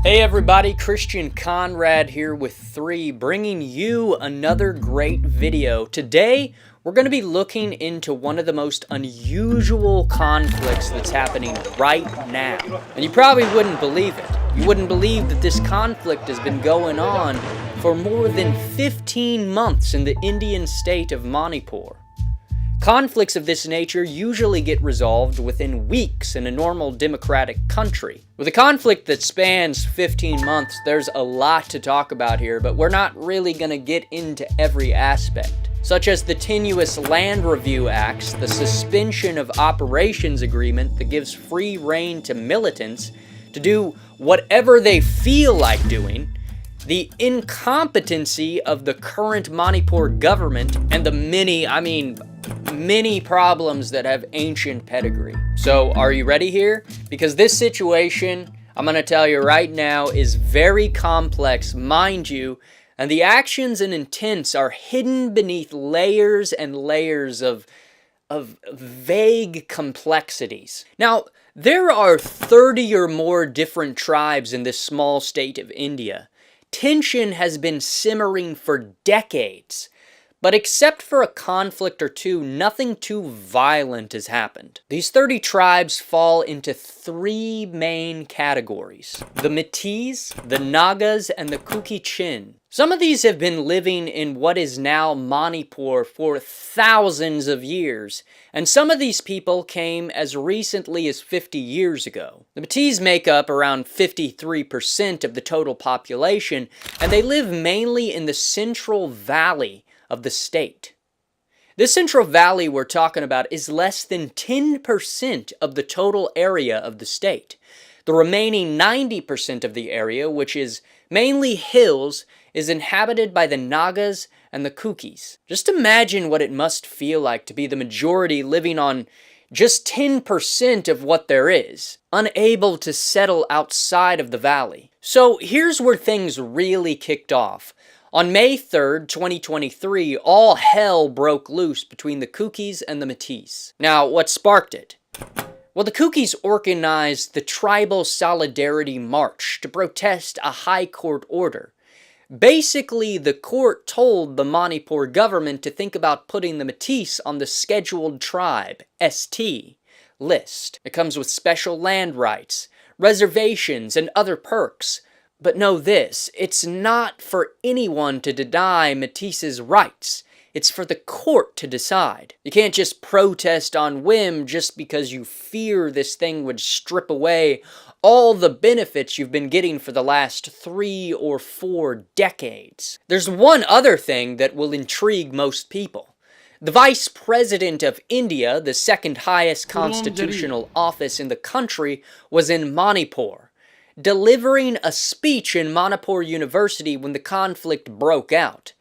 Hey everybody, Christian Conrad here with 3, bringing you another great video. Today, we're going to be looking into one of the most unusual conflicts that's happening right now. And you probably wouldn't believe it. You wouldn't believe that this conflict has been going on for more than 15 months in the Indian state of Manipur. Conflicts of this nature usually get resolved within weeks in a normal democratic country. With a conflict that spans 15 months, there's a lot to talk about here, but we're not really going to get into every aspect, such as the tenuous Land Review Acts, the suspension of operations agreement that gives free rein to militants to do whatever they feel like doing, the incompetency of the current Manipur government, and the many problems that have ancient pedigree. So, are you ready here? Because this situation, I'm going to tell you right now, is very complex, mind you, and the actions and intents are hidden beneath layers and layers of vague complexities. Now, there are 30 or more different tribes in this small state of India. Tension has been simmering for decades. But except for a conflict or two, nothing too violent has happened. These 30 tribes fall into 3 main categories: the Metis, the Nagas, and the kuki. Some of these have been living in what is now Manipur for thousands of years, and some of these people came as recently as 50 years ago. The Metis make up around 53% of the total population, and they live mainly in the Central Valley of the state. This Central Valley we're talking about is less than 10% of the total area of the state. The remaining 90% of the area, which is mainly hills, is inhabited by the Nagas and the Kukis. Just imagine what it must feel like to be the majority living on just 10% of what there is, unable to settle outside of the valley. So here's where things really kicked off. On May 3rd, 2023, all hell broke loose between the Kukis and the Metis. Now, what sparked it? Well, the Kukis organized the Tribal Solidarity March to protest a high court order. Basically, the court told the Manipur government to think about putting the Metis on the Scheduled Tribe, ST, list. It comes with special land rights, reservations, and other perks. But know this, it's not for anyone to deny Metis's rights. It's for the court to decide. You can't just protest on whim just because you fear this thing would strip away all the benefits you've been getting for the last 3 or 4 decades. There's one other thing that will intrigue most people. The Vice President of India, the second highest constitutional office in the country, was in Manipur, delivering a speech in Manipur University when the conflict broke out.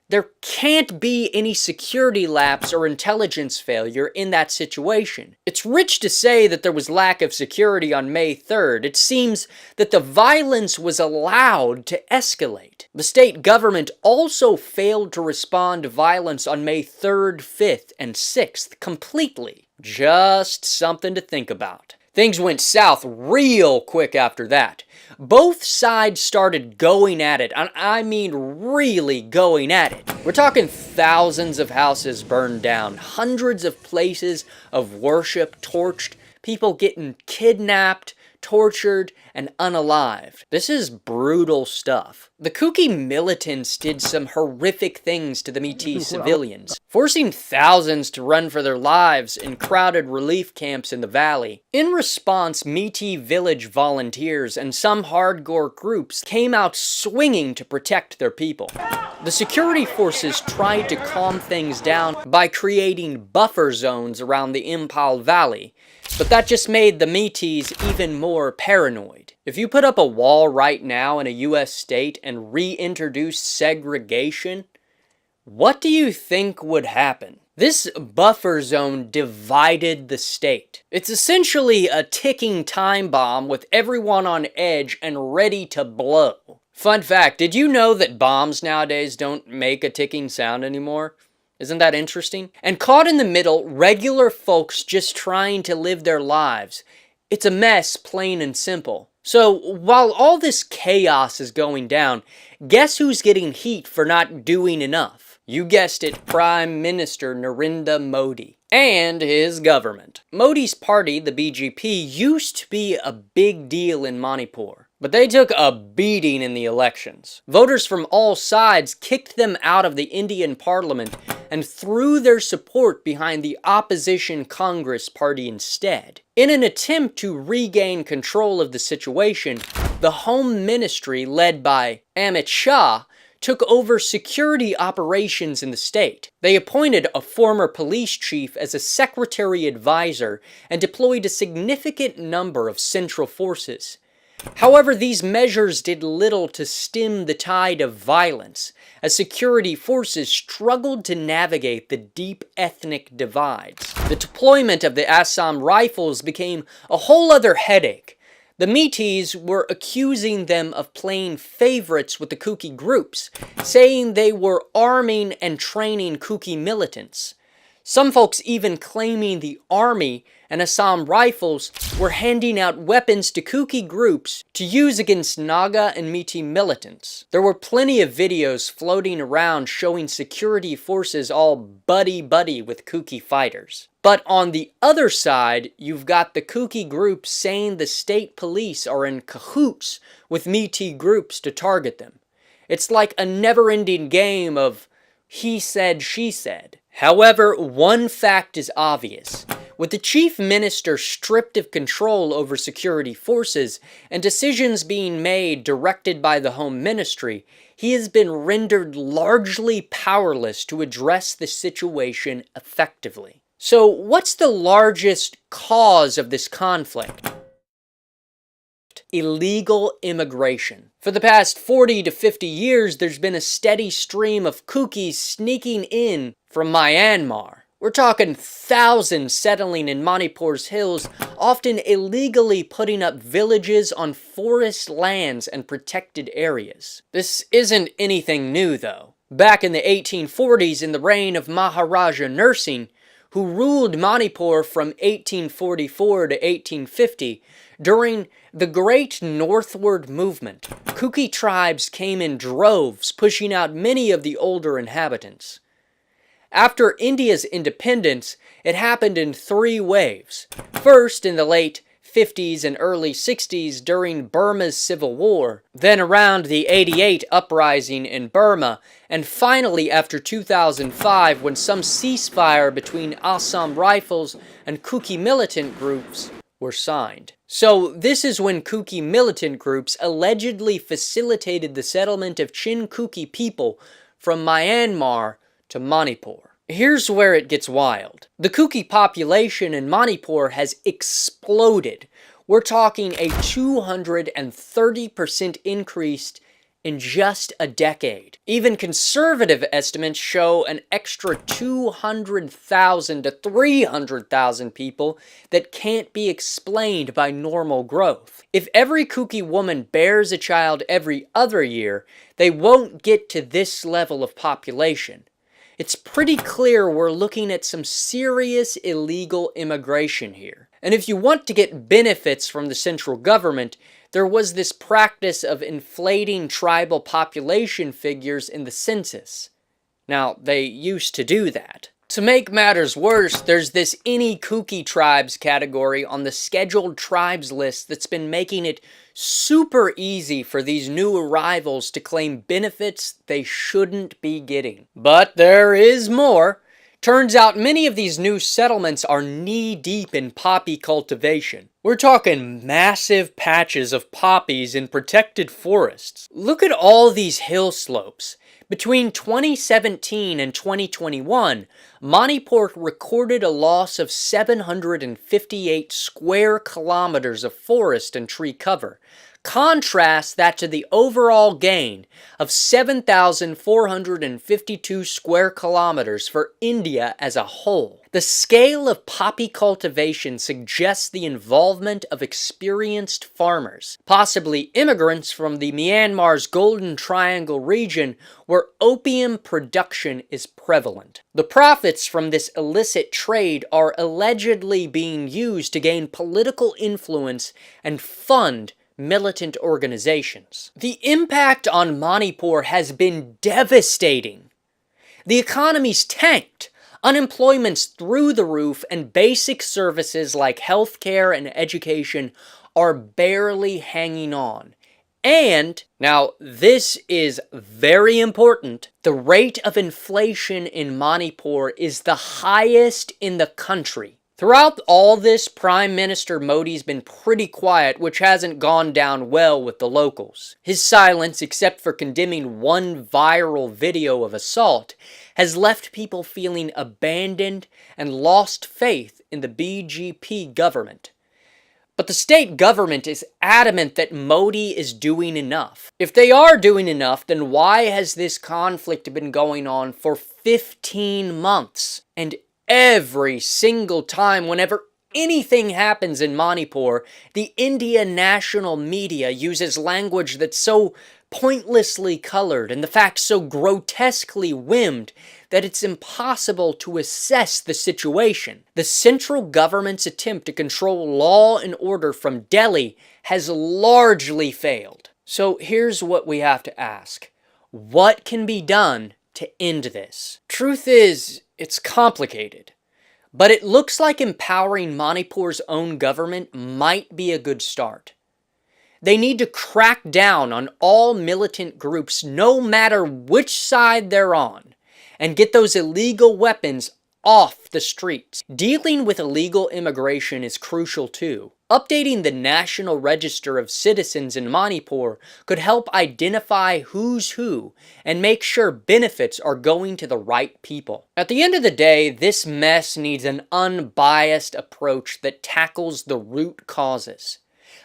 There can't be any security lapse or intelligence failure in that situation. It's rich to say that there was lack of security on May 3rd. It seems that the violence was allowed to escalate. The state government also failed to respond to violence on May 3rd, 5th, and 6th completely. Just something to think about. Things went south real quick after that. Both sides started going at it, and I mean really going at it. We're talking thousands of houses burned down, hundreds of places of worship torched, people getting kidnapped, tortured, and unalived. This is brutal stuff. The Kuki militants did some horrific things to the Metis civilians, forcing thousands to run for their lives in crowded relief camps in the valley. In response, Metis village volunteers and some hardcore groups came out swinging to protect their people. The security forces tried to calm things down by creating buffer zones around the Impal Valley, but that just made the Metis even more paranoid. If you put up a wall right now in a US state and reintroduce segregation, what do you think would happen? This buffer zone divided the state. It's essentially a ticking time bomb with everyone on edge and ready to blow. Fun fact, did you know that bombs nowadays don't make a ticking sound anymore? Isn't that interesting? And caught in the middle, regular folks just trying to live their lives. It's a mess, plain and simple. So, while all this chaos is going down, guess who's getting heat for not doing enough? You guessed it, Prime Minister Narendra Modi and his government. Modi's party, the BJP, used to be a big deal in Manipur, but they took a beating in the elections. Voters from all sides kicked them out of the Indian parliament and threw their support behind the opposition Congress party instead. In an attempt to regain control of the situation, the Home Ministry, led by Amit Shah, took over security operations in the state. They appointed a former police chief as a secretary advisor and deployed a significant number of central forces. However, these measures did little to stem the tide of violence, as security forces struggled to navigate the deep ethnic divides. The deployment of the Assam Rifles became a whole other headache. The Meiteis were accusing them of playing favorites with the Kuki groups, saying they were arming and training Kuki militants. Some folks even claiming the army and Assam Rifles were handing out weapons to Kuki groups to use against Naga and Meitei militants. There were plenty of videos floating around showing security forces all buddy-buddy with Kuki fighters. But on the other side, you've got the Kuki groups saying the state police are in cahoots with Meitei groups to target them. It's like a never-ending game of he said, she said. However, one fact is obvious. With the chief minister stripped of control over security forces and decisions being made directed by the Home Ministry, he has been rendered largely powerless to address the situation effectively. So, what's the largest cause of this conflict? Illegal immigration. For the past 40 to 50 years, there's been a steady stream of Kukis sneaking in from Myanmar. We're talking thousands settling in Manipur's hills, often illegally putting up villages on forest lands and protected areas. This isn't anything new, though. Back in the 1840s, in the reign of Maharaja Nursing, who ruled Manipur from 1844 to 1850, during the Great Northward Movement, Kuki tribes came in droves, pushing out many of the older inhabitants. After India's independence, it happened in three waves. First, in the late 50s and early 60s during Burma's civil war, then around the 88 uprising in Burma, and finally after 2005 when some ceasefire between Assam Rifles and Kuki militant groups were signed. So this is when Kuki militant groups allegedly facilitated the settlement of Chin Kuki people from Myanmar to Manipur. Here's where it gets wild. The Kuki population in Manipur has exploded. We're talking a 230% increase in just a decade. Even conservative estimates show an extra 200,000 to 300,000 people that can't be explained by normal growth. If every Kuki woman bears a child every other year, they won't get to this level of population. It's pretty clear we're looking at some serious illegal immigration here. And if you want to get benefits from the central government, there was this practice of inflating tribal population figures in the census. Now, they used to do that. To make matters worse, there's this any Kuki tribes category on the scheduled tribes list that's been making it super easy for these new arrivals to claim benefits they shouldn't be getting. But there is more. Turns out many of these new settlements are knee-deep in poppy cultivation. We're talking massive patches of poppies in protected forests. Look at all these hill slopes. Between 2017 and 2021, Manipur recorded a loss of 758 square kilometers of forest and tree cover. Contrast that to the overall gain of 7,452 square kilometers for India as a whole. The scale of poppy cultivation suggests the involvement of experienced farmers, possibly immigrants from the Myanmar's Golden Triangle region where opium production is prevalent. The profits from this illicit trade are allegedly being used to gain political influence and fund militant organizations. The impact on Manipur has been devastating. The economy's tanked, unemployment's through the roof, and basic services like healthcare and education are barely hanging on. And, now this is very important, the rate of inflation in Manipur is the highest in the country. Throughout all this, Prime Minister Modi's been pretty quiet, which hasn't gone down well with the locals. His silence, except for condemning one viral video of assault, has left people feeling abandoned and lost faith in the BJP government. But the state government is adamant that Modi is doing enough. If they are doing enough, then why has this conflict been going on for 15 months? And every single time, whenever anything happens in Manipur, the Indian national media uses language that's so pointlessly colored and the facts so grotesquely whimmed that it's impossible to assess the situation. The central government's attempt to control law and order from Delhi has largely failed. So here's what we have to ask. What can be done to end this? Truth is, it's complicated. But it looks like empowering Manipur's own government might be a good start. They need to crack down on all militant groups, no matter which side they're on, and get those illegal weapons off the streets. Dealing with illegal immigration is crucial too. Updating the National Register of Citizens in Manipur could help identify who's who and make sure benefits are going to the right people. At the end of the day, this mess needs an unbiased approach that tackles the root causes.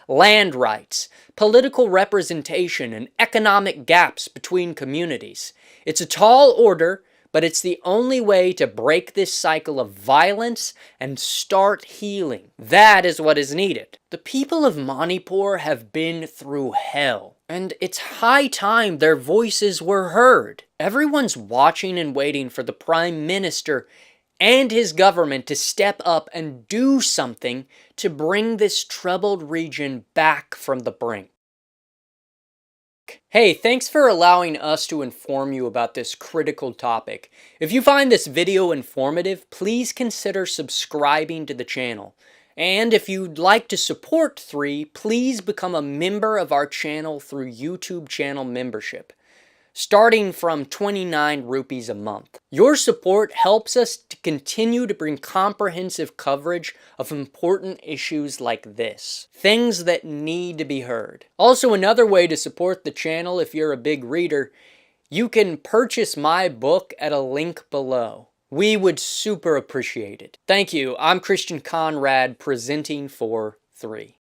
Land rights, political representation, and economic gaps between communities. It's a tall order, but it's the only way to break this cycle of violence and start healing. That is what is needed. The people of Manipur have been through hell, and it's high time their voices were heard. Everyone's watching and waiting for the Prime Minister and his government to step up and do something to bring this troubled region back from the brink. Hey, thanks for allowing us to inform you about this critical topic. If you find this video informative, please consider subscribing to the channel. And if you'd like to support 3, please become a member of our channel through YouTube channel membership, starting from 29 rupees a month. Your support helps us to continue to bring comprehensive coverage of important issues like this. Things that need to be heard. Also, another way to support the channel if you're a big reader, you can purchase my book at a link below. We would super appreciate it. Thank you. I'm Christian Conrad presenting for 3.